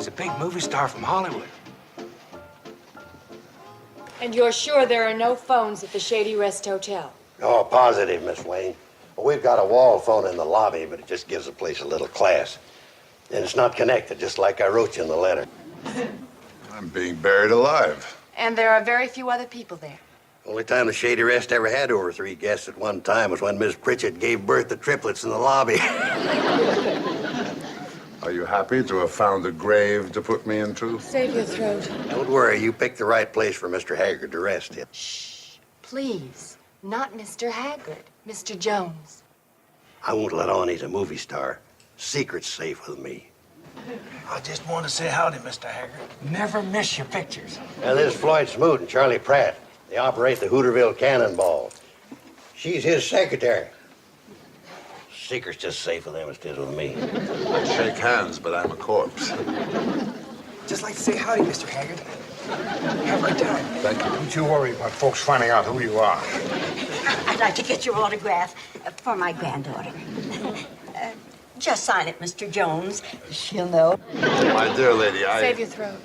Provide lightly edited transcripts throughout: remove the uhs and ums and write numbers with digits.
He's a big movie star from Hollywood. And you're sure there are no phones at the Shady Rest Hotel? Oh, positive, Miss Wayne. Well, we've got a wall phone in the lobby, but it just gives the place a little class. And it's not connected, just like I wrote you in the letter. I'm being buried alive. And there are very few other people there. Only time the Shady Rest ever had over 3 guests at one time was when Miss Pritchett gave birth to triplets in the lobby. Are you happy to have found a grave to put me into? Save your throat. Don't worry, you picked the right place for Mr. Haggard to rest in. Shh, please. Not Mr. Haggard, Mr. Jones. I won't let on he's a movie star. Secret's safe with me. I just want to say howdy, Mr. Haggard. Never miss your pictures. Now, this is Floyd Smoot and Charlie Pratt. They operate the Hooterville Cannonball. She's his secretary. Secret's just safe with them as it is with me. I'd shake hands, but I'm a corpse. Just like to say howdy, Mr. Haggard. Have a good time. Thank you. Don't you worry about folks finding out who you are. I'd like to get your autograph for my granddaughter. Just sign it, Mr. Jones. She'll know. My dear lady, Save your throat.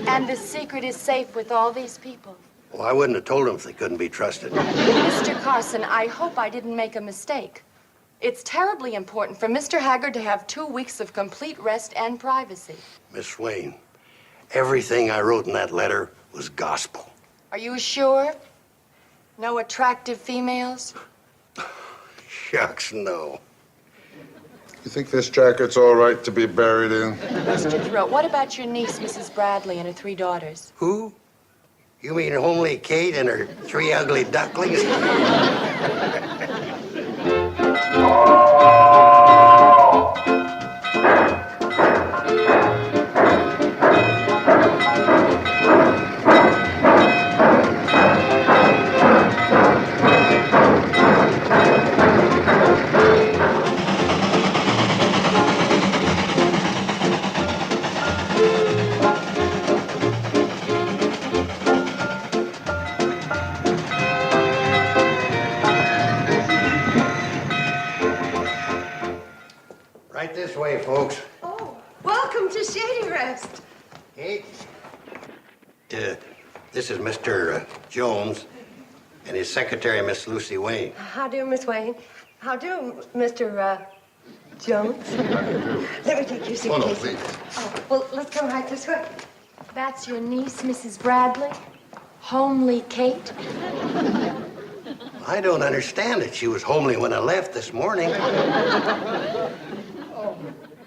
And the secret is safe with all these people. Well, I wouldn't have told them if they couldn't be trusted. Mr. Carson, I hope I didn't make a mistake. It's terribly important for Mr. Haggard to have 2 weeks of complete rest and privacy. Miss Swain, everything I wrote in that letter was gospel. Are you sure? No attractive females? Shucks, no. You think this jacket's all right to be buried in? Mr. Throat, what about your niece, Mrs. Bradley, and her 3 daughters? Who? You mean homely Kate and her 3 ugly ducklings? Right this way, folks. Oh, welcome to Shady Rest. Kate? This is Mr. Jones and his secretary, Miss Lucy Wayne. How do, Miss Wayne? How do, Mr. Jones? Let me take your suitcase. Oh, no, please. Oh, well, let's come right this way. That's your niece, Mrs. Bradley? Homely Kate? I don't understand it. She was homely when I left this morning.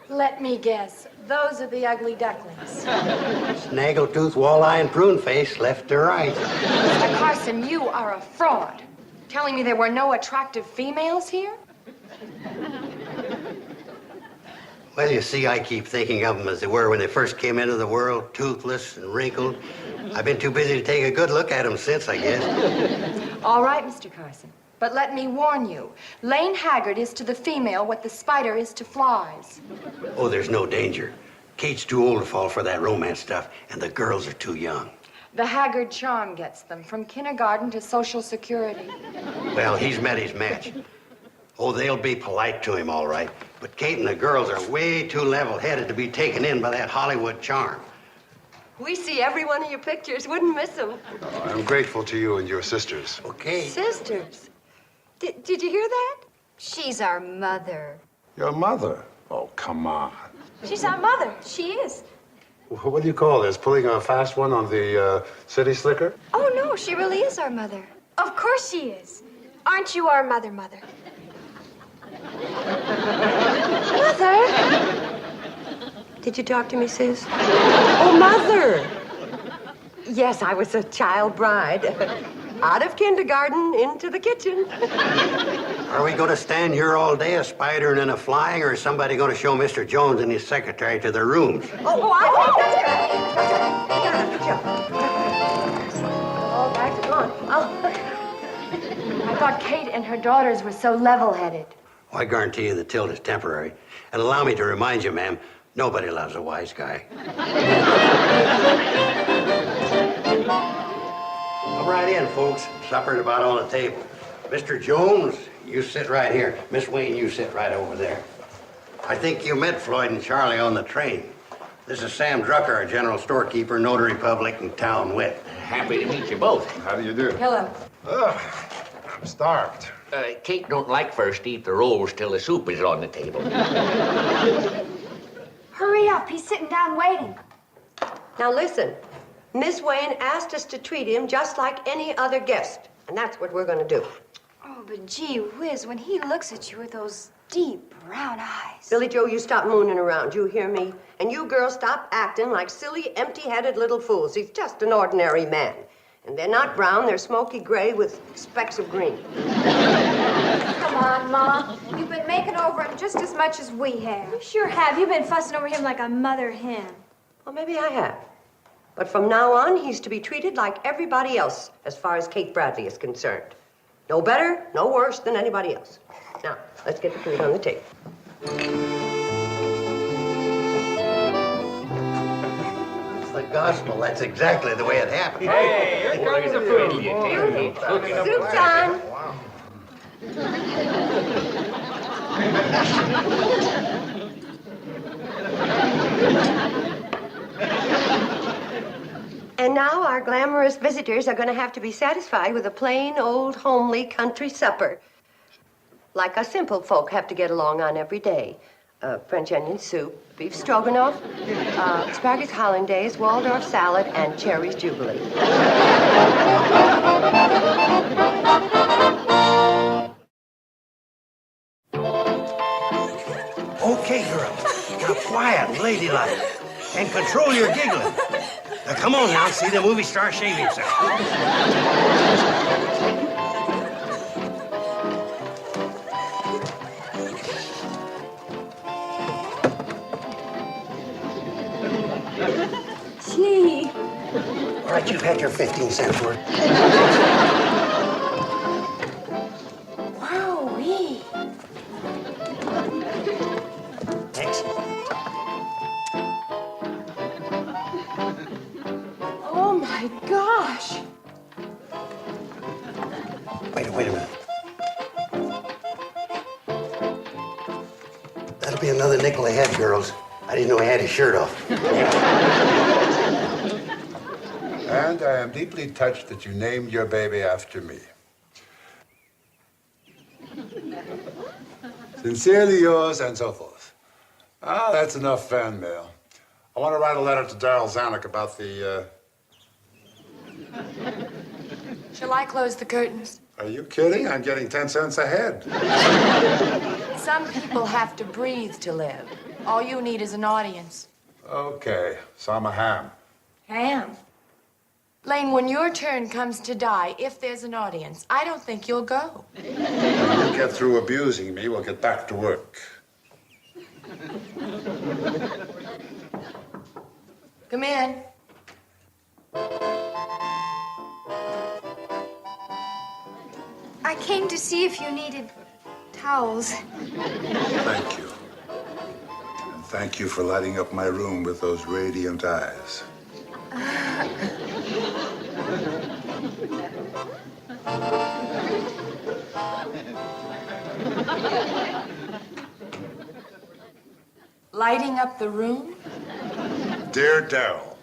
Let me guess. Those are the ugly ducklings. Snaggletooth, walleye, and prune face, left to right. Mr. Carson, you are a fraud. Telling me there were no attractive females here? Well, you see, I keep thinking of them as they were when they first came into the world, toothless and wrinkled. I've been too busy to take a good look at them since, I guess. All right, Mr. Carson. But let me warn you, Lane Haggard is to the female what the spider is to flies. Oh, there's no danger. Kate's too old to fall for that romance stuff, and the girls are too young. The Haggard charm gets them from kindergarten to Social Security. Well, he's met his match. Oh, they'll be polite to him, all right. But Kate and the girls are way too level-headed to be taken in by that Hollywood charm. We see every one of your pictures. Wouldn't miss them. I'm grateful to you and your sisters. Okay. Sisters. Did you hear that? She's our mother. Your mother? Oh, come on. She's our mother. She is. What do you call this? Pulling a fast one on the city slicker? Oh, no, she really is our mother. Of course she is. Aren't you our mother, Mother? Mother? Did you talk to me, sis? Oh, Mother. Yes, I was a child bride. Out of kindergarten into the kitchen. Are we going to stand here all day, a spider and a flying, or is somebody going to show Mr. Jones and his secretary to their rooms? Oh, I think that's good. Good job. All back to gone. Oh. I thought Kate and her daughters were so level-headed. Well, I guarantee you the tilt is temporary. And allow me to remind you, ma'am, nobody loves a wise guy. Come right in, folks. Supper's about on the table. Mr. Jones, you sit right here. Miss Wayne, you sit right over there. I think you met Floyd and Charlie on the train. This is Sam Drucker, our general storekeeper, notary public, and town wit. Happy to meet you both. How do you do? Hello. I'm starved. Kate don't like first to eat the rolls till the soup is on the table. Hurry up. He's sitting down waiting. Now listen, Miss Wayne asked us to treat him just like any other guest, and that's what we're going to do. Oh, but gee whiz, when he looks at you with those deep brown eyes. Billy Joe, you stop mooning around, you hear me? And you girls stop acting like silly, empty-headed little fools. He's just an ordinary man. And they're not brown, they're smoky gray with specks of green. Come on, Ma. You've been making over him just as much as we have. You sure have. You've been fussing over him like a mother hen. Well, maybe I have. But from now on, he's to be treated like everybody else as far as Kate Bradley is concerned. No better, no worse than anybody else. Now, let's get the food on the table. It's the gospel. That's exactly the way it happened. Hey, here comes the food. Soup's on. And now our glamorous visitors are going to have to be satisfied with a plain, old, homely country supper. Like us simple folk have to get along on every day. French onion soup, beef stroganoff, asparagus hollandaise, Waldorf salad, and cherries jubilee. Okay, girls. Now, quiet and ladylike. And control your giggling. Now, come on now and see the movie star shave himself. Gee. All right, you've had your 15 cents worth. Wowee. Thanks. Oh, my gosh. Wait a minute. That'll be another nickel a head, girls. I didn't know he had his shirt off. And I am deeply touched that you named your baby after me. Sincerely yours, and so forth. Ah, that's enough fan mail. I want to write a letter to Darryl Zanuck about the, Shall I close the curtains? Are you kidding? I'm getting 10 cents a head. Some people have to breathe to live. All you need is an audience. Okay, so I'm a ham. Ham. Lane, when your turn comes to die, if there's an audience, I don't think you'll go. When you get through abusing me, we'll get back to work. Come in. I came to see if you needed towels. Thank you. And thank you for lighting up my room with those radiant eyes. Lighting up the room? Dear Darryl,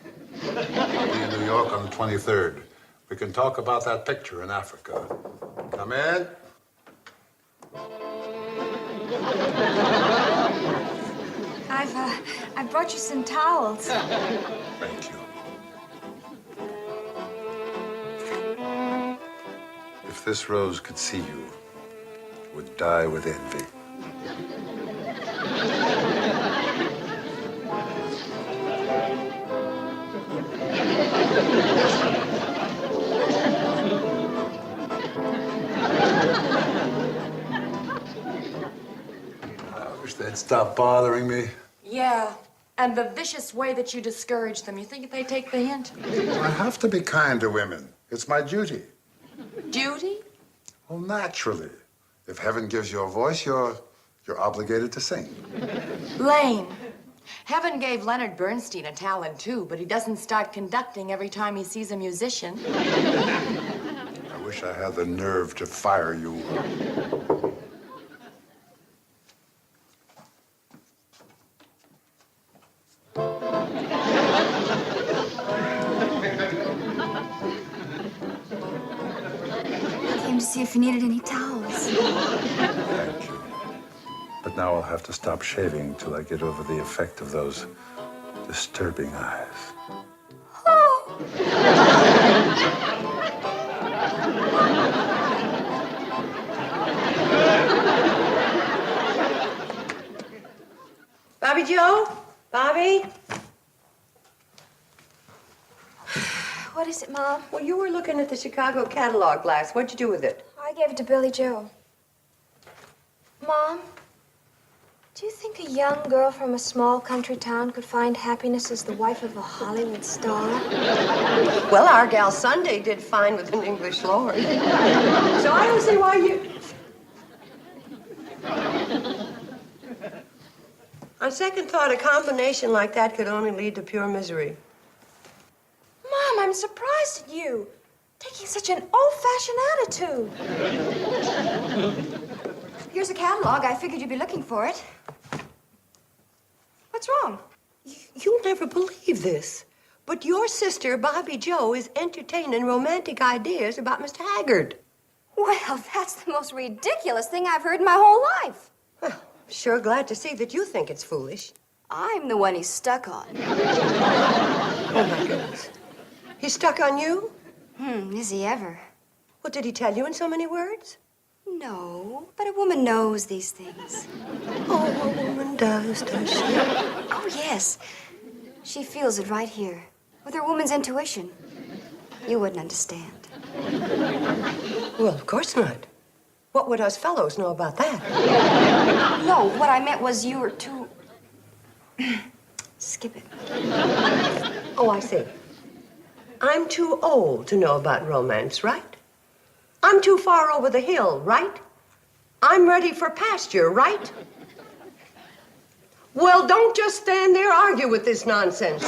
I'll be in New York on the 23rd. We can talk about that picture in Africa. Come in. I brought you some towels. Thank you. If this rose could see you, it would die with envy. I wish they'd stop bothering me. Yeah. And the vicious way that you discourage them. You think they'd take the hint? I have to be kind to women. It's my duty. Duty? Well, naturally. If heaven gives you a voice, you're obligated to sing. Lane. Heaven gave Leonard Bernstein a talent, too, but he doesn't start conducting every time he sees a musician. I wish I had the nerve to fire you. see if you needed any towels. Thank you. But now I'll have to stop shaving till I get over the effect of those disturbing eyes. Bobby Joe? Bobby? What is it, Mom? Well, you were looking at the Chicago catalog glass. What'd you do with it? I gave it to Billy Joe. Mom, do you think a young girl from a small country town could find happiness as the wife of a Hollywood star? Well, our gal Sunday did fine with an English lord. So I don't see why you... On second thought, a combination like that could only lead to pure misery. Mom, I'm surprised at you. Taking such an old-fashioned attitude. Here's a catalog. I figured you'd be looking for it. What's wrong? You'll never believe this, but your sister, Bobby Joe, is entertaining romantic ideas about Mr. Haggard. Well, that's the most ridiculous thing I've heard in my whole life. Well, sure glad to see that you think it's foolish. I'm the one he's stuck on. Oh, my goodness. He's stuck on you? Is he ever? What did he tell you in so many words? No, but a woman knows these things. Oh, a woman does she? Oh, yes. She feels it right here. With her woman's intuition. You wouldn't understand. Well, of course not. What would us fellows know about that? No, what I meant was you were too... Skip it. Oh, I see. I'm too old to know about romance, right? I'm too far over the hill, right? I'm ready for pasture, right? Well, don't just stand there argue with this nonsense.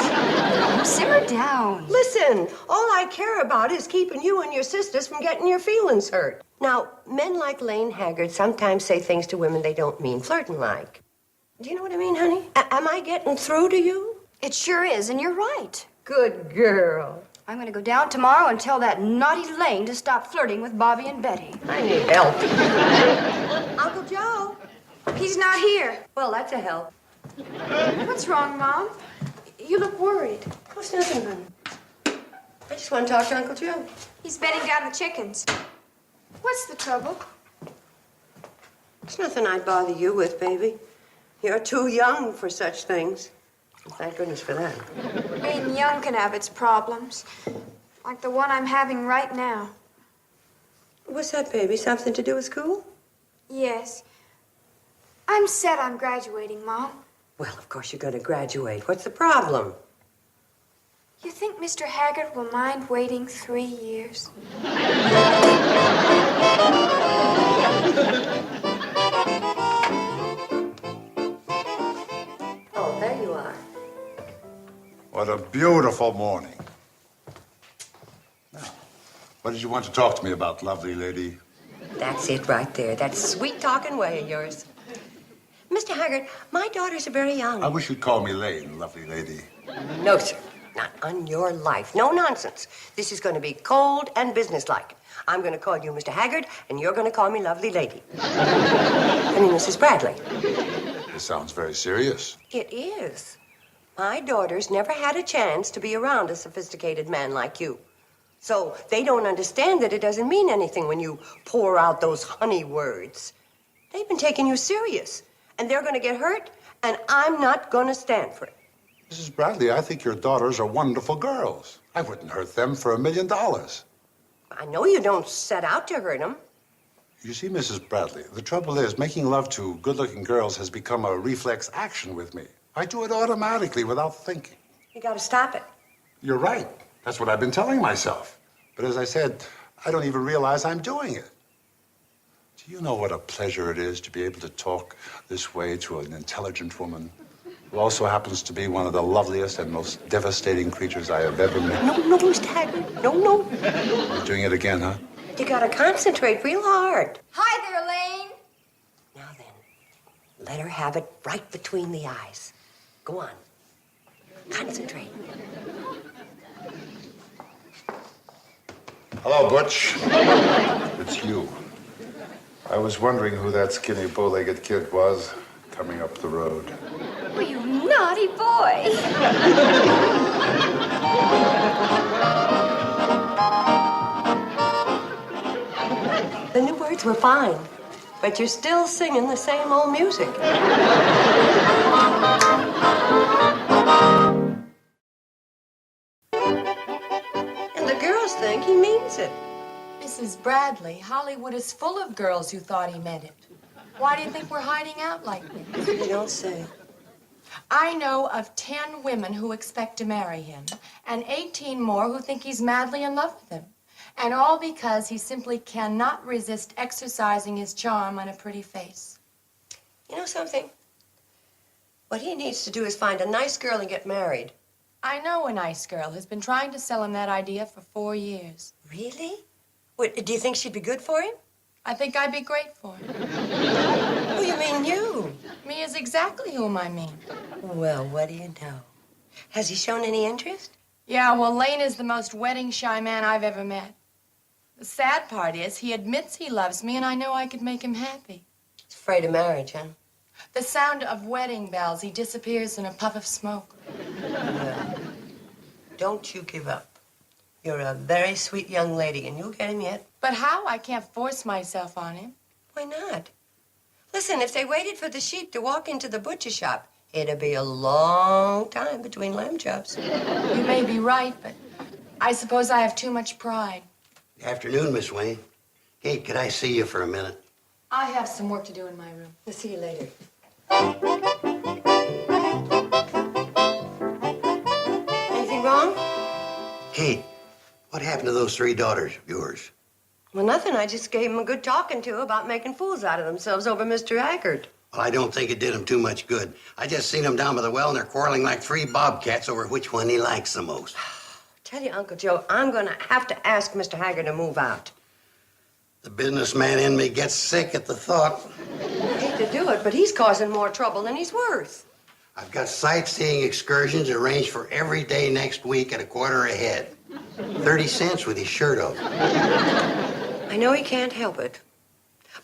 Simmer down. Listen, all I care about is keeping you and your sisters from getting your feelings hurt. Now, men like Lane Haggard sometimes say things to women they don't mean, flirting like. Do you know what I mean, honey? Am I getting through to you? It sure is, and you're right. Good girl. I'm going to go down tomorrow and tell that naughty Lane to stop flirting with Bobby and Betty. I need help. Uncle Joe. He's not here. Well, that's a help. What's wrong, Mom? You look worried. What's nothing, honey? I just want to talk to Uncle Joe. He's bedding down the chickens. What's the trouble? It's nothing I'd bother you with, baby. You're too young for such things. Thank goodness for that. Being young can have its problems. Like the one I'm having right now. What's that, baby? Something to do with school? Yes. I'm set on graduating, Mom. Well, of course you're going to graduate. What's the problem? You think Mr. Haggard will mind waiting 3 years? Oh, there you are. What a beautiful morning. Now, what did you want to talk to me about, lovely lady? That's it right there. That sweet-talking way of yours. Mr. Haggard, my daughters are very young. I wish you'd call me Lane, lovely lady. No, sir. Not on your life. No nonsense. This is going to be cold and businesslike. I'm going to call you Mr. Haggard, and you're going to call me lovely lady. I mean, Mrs. Bradley. This sounds very serious. It is. My daughters never had a chance to be around a sophisticated man like you. So they don't understand that it doesn't mean anything when you pour out those honey words. They've been taking you serious, and they're going to get hurt, and I'm not going to stand for it. Mrs. Bradley, I think your daughters are wonderful girls. I wouldn't hurt them for $1 million. I know you don't set out to hurt them. You see, Mrs. Bradley, the trouble is making love to good-looking girls has become a reflex action with me. I do it automatically without thinking. You got to stop it. You're right. That's what I've been telling myself. But as I said, I don't even realize I'm doing it. Do you know what a pleasure it is to be able to talk this way to an intelligent woman who also happens to be one of the loveliest and most devastating creatures I have ever met? No, Mr. Haggard. No. You're doing it again, huh? You got to concentrate real hard. Hi there, Lane. Now then, let her have it right between the eyes. Go on. Concentrate. Hello, Butch. It's you. I was wondering who that skinny bow-legged kid was coming up the road. Oh, you naughty boy. The new words were fine, but you're still singing the same old music. And the girls think he means it. Mrs. Bradley, Hollywood is full of girls who thought he meant it. Why do you think we're hiding out like this? You don't say. I know of 10 women who expect to marry him, and 18 more who think he's madly in love with them. And all because he simply cannot resist exercising his charm on a pretty face. You know something? What he needs to do is find a nice girl and get married. I know a nice girl who's been trying to sell him that idea for 4 years. Really? What, do you think she'd be good for him? I think I'd be great for him. Oh, you mean you? Me is exactly whom I mean. Well, what do you know? Has he shown any interest? Yeah, well, Lane is the most wedding-shy man I've ever met. The sad part is he admits he loves me, and I know I could make him happy. He's afraid of marriage, huh? The sound of wedding bells, he disappears in a puff of smoke. Well, don't you give up. You're a very sweet young lady, and you'll get him yet. But how? I can't force myself on him. Why not? Listen, if they waited for the sheep to walk into the butcher shop, it'd be a long time between lamb chops. You may be right, but I suppose I have too much pride. Afternoon, Miss Wayne. Kate, could I see you for a minute? I have some work to do in my room. I'll see you later. Anything wrong? Kate, what happened to those 3 daughters of yours? Well, nothing. I just gave them a good talking to about making fools out of themselves over Mr. Haggard. Well, I don't think it did them too much good. I just seen them down by the well, and they're quarreling like 3 bobcats over which one he likes the most. Tell you, Uncle Joe, I'm going to have to ask Mr. Haggard to move out. The businessman in me gets sick at the thought. I hate to do it, but he's causing more trouble than he's worth. I've got sightseeing excursions arranged for every day next week at a quarter a head. 30 cents with his shirt off. I know he can't help it,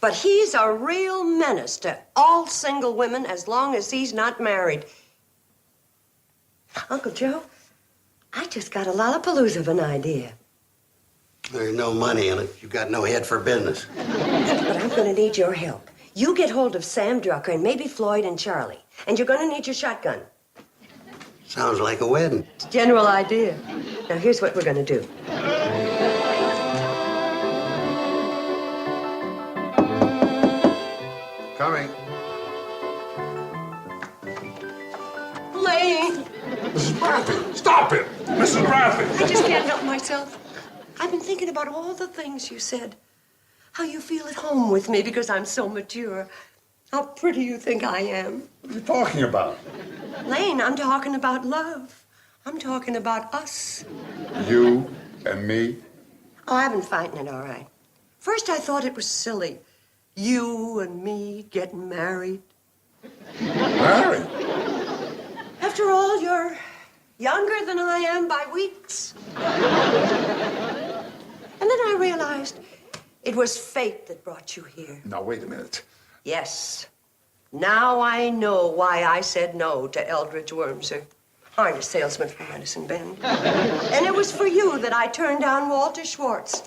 but he's a real menace to all single women as long as he's not married. Uncle Joe, I just got a lollapalooza of an idea. There's no money in it. You've got no head for business. But I'm going to need your help. You get hold of Sam Drucker and maybe Floyd and Charlie, and you're going to need your shotgun. Sounds like a wedding. It's a general idea. Now, here's what we're going to do. Coming. Lane! Mrs. Bradley, stop it! Mrs. Bradley! I just can't help myself. I've been thinking about all the things you said. How you feel at home with me because I'm so mature. How pretty you think I am. What are you talking about? Lane, I'm talking about love. I'm talking about us. You and me? Oh, I've been fighting it, all right. First, I thought it was silly. You and me getting married. Married? After all, you're younger than I am by weeks. And then I realized it was fate that brought you here. Now, wait a minute. Yes. Now I know why I said no to Eldridge Wormser, harness salesman from Medicine Bend. And it was for you that I turned down Walter Schwartz,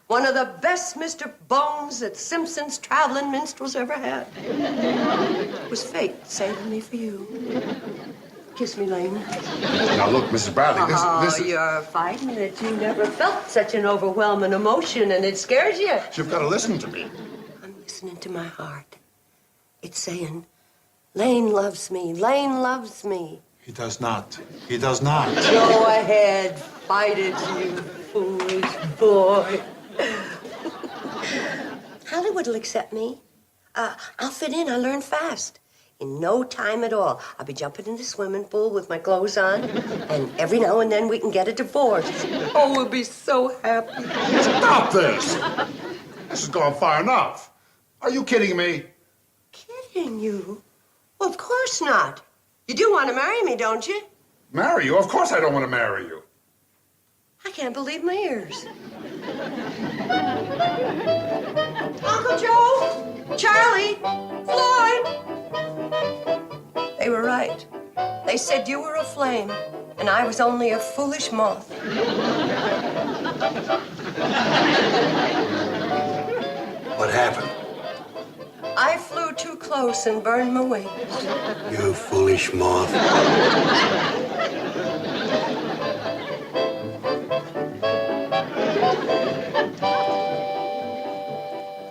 one of the best Mr. Bones that Simpson's traveling minstrels ever had. It was fate saving me for you. Kiss me, Lane. Now, look, Mrs. Bradley, this is... You're fighting it. You never felt such an overwhelming emotion, and it scares you. You've got to listen to me. I'm listening to my heart. It's saying, Lane loves me. Lane loves me. He does not. He does not. Go ahead. Fight it, you foolish boy. Hollywood will accept me. I'll fit in. I learn fast. In no time at all, I'll be jumping in the swimming pool with my clothes on, and every now and then we can get a divorce. Oh, we'll be so happy. Stop this! This has gone far enough. Are you kidding me? Kidding you? Well, of course not. You do want to marry me, don't you? Marry you? Of course I don't want to marry you. I can't believe my ears. Uncle Joe, Charlie, Floyd. They were right. They said you were a flame, and I was only a foolish moth. What happened? I flew too close and burned my wings. You foolish moth.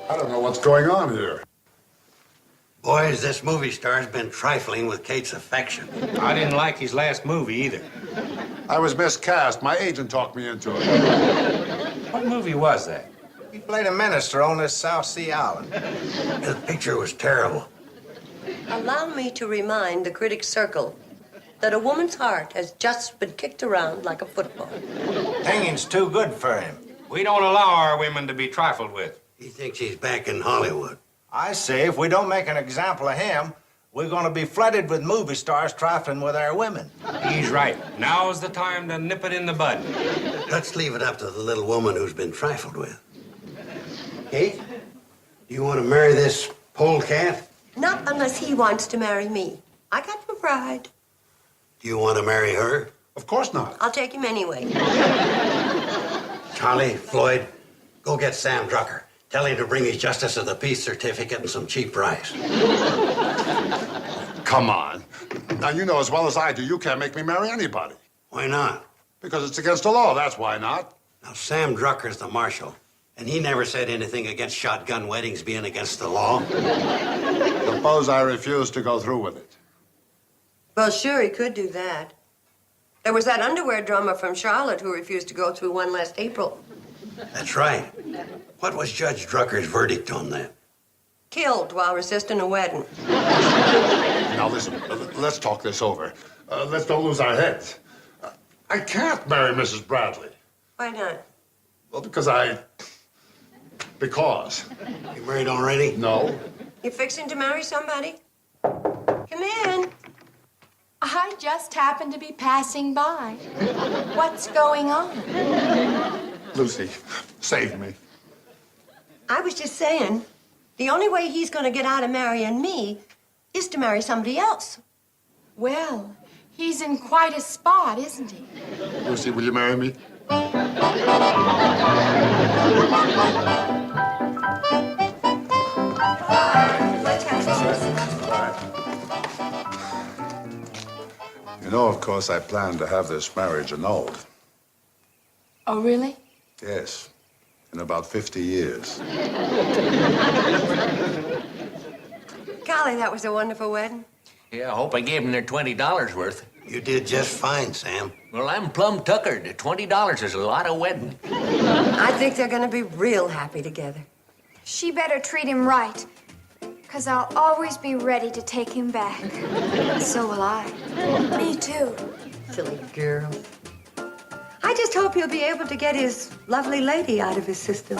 I don't know what's going on here. Boys, this movie star's been trifling with Kate's affection. I didn't like his last movie either. I was miscast. My agent talked me into it. What movie was that? He played a minister on this South Sea island. The picture was terrible. Allow me to remind the critic circle that a woman's heart has just been kicked around like a football. Hanging's too good for him. We don't allow our women to be trifled with. He thinks he's back in Hollywood. I say, if we don't make an example of him, we're going to be flooded with movie stars trifling with our women. He's right. Now's the time to nip it in the bud. Let's leave it up to the little woman who's been trifled with. Kate, do you want to marry this polecat? Not unless he wants to marry me. I got no pride. Do you want to marry her? Of course not. I'll take him anyway. Charlie, Floyd, go get Sam Drucker. Tell him to bring his Justice of the Peace certificate and some cheap rice. Come on. Now, you know as well as I do, you can't make me marry anybody. Why not? Because it's against the law, that's why not. Now, Sam Drucker's the marshal, and he never said anything against shotgun weddings being against the law. Suppose I refuse to go through with it. Well, sure, he could do that. There was that underwear drummer from Charlotte who refused to go through one last April. That's right. What was Judge Drucker's verdict on that? Killed while resisting a wedding. Now, listen, let's talk this over. Let's don't lose our heads. I can't marry Mrs. Bradley. Why not? Well, because You married already? No. You fixing to marry somebody? Come in. I just happened to be passing by. What's going on? Lucy, save me. I was just saying, the only way he's going to get out of marrying me is to marry somebody else. Well, he's in quite a spot, isn't he? Lucy, will you marry me? Let's have You know, of course, I plan to have this marriage annulled. Oh, really? Yes, in about 50 years. Golly, that was a wonderful wedding. Yeah, I hope I gave them their $20 worth. You did just fine, Sam. Well, I'm plumb tuckered. $20 is a lot of wedding. I think they're going to be real happy together. She better treat him right, 'cause I'll always be ready to take him back. So will I. Me too. Silly girl. I just hope he'll be able to get his lovely lady out of his system.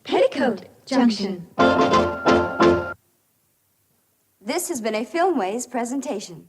Petticoat Junction. This has been a Filmways presentation.